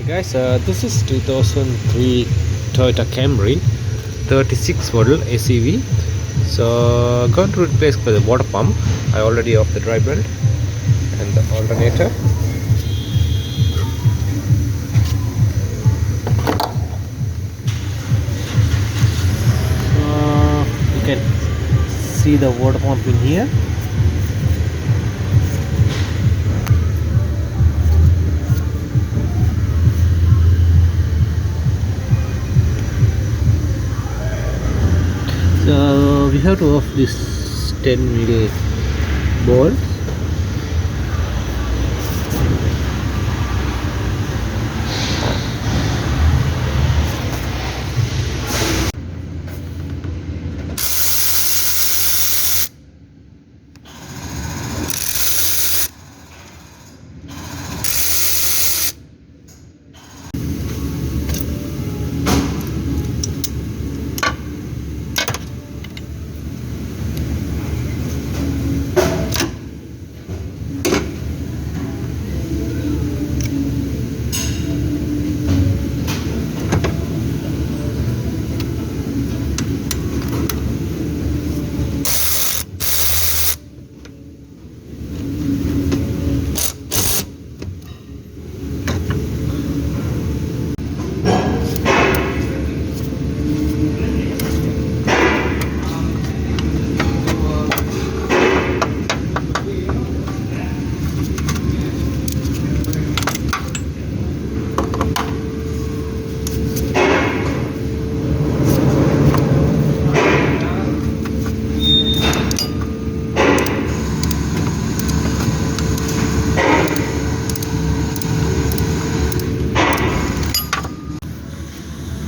Guys, this is 2003 Toyota Camry 36 model SUV. So going to replace for the water pump. I already off the dry belt and the alternator. You can see the water pump in here. So we have to off this 10 mil bolt.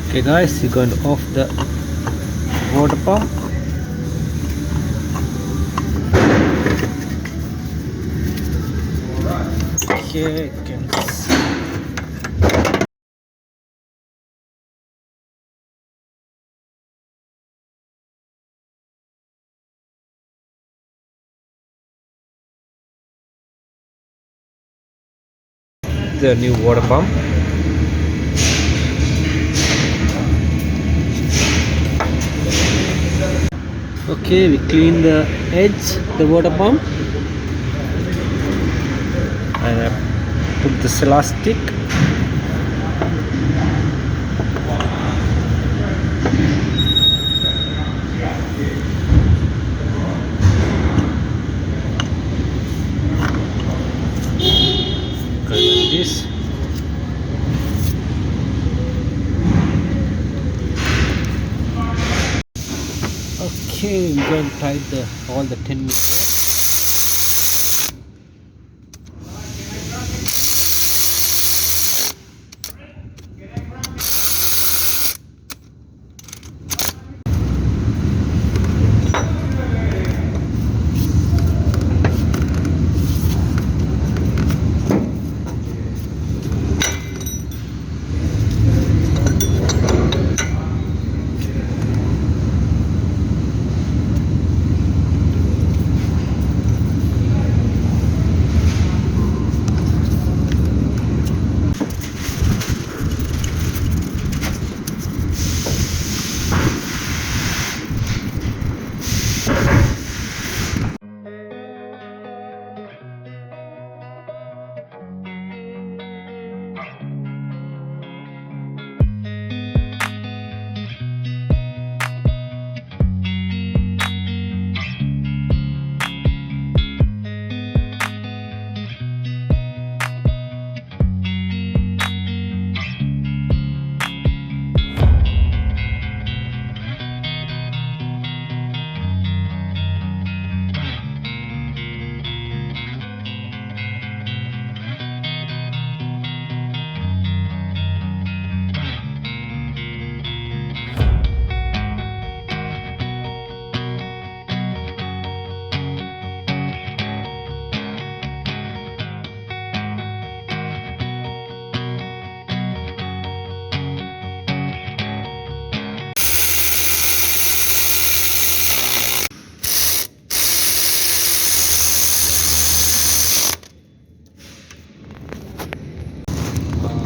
Okay guys, you're going to off the water pump. Okay, you can see. The new water pump. Okay, we clean the edge, the water pump, and I put this elastic. Like this. Okay, we're going to tie all the 10 meters.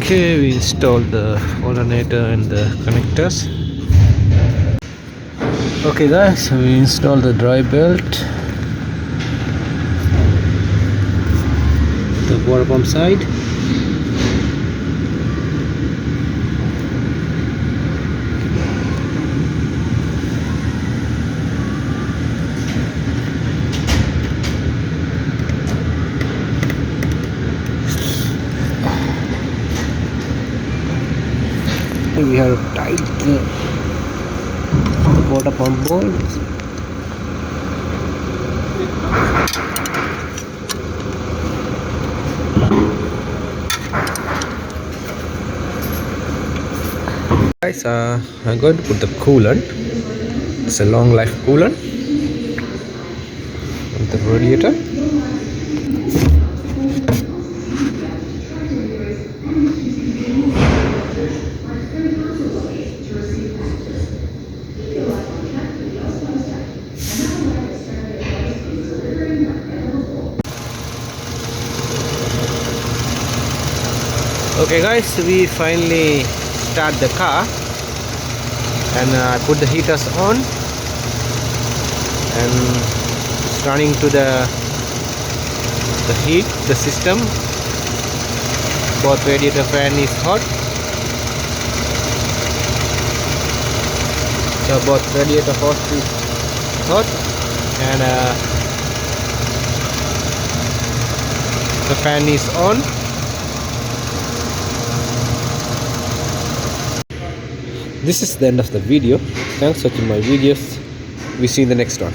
Okay, we installed the alternator and the connectors. Okay guys, we installed the dry belt, the water pump side. We have tied the water pump bolts. Guys, I'm going to put the coolant. It's a long life coolant on the radiator. Okay guys, we finally start the car, and I put the heaters on and it's running to the heat, the system. Both radiator fan is hot, so both radiator hose is hot, and the fan is on. This is the end of the video. Thanks for watching my videos. We see you in the next one.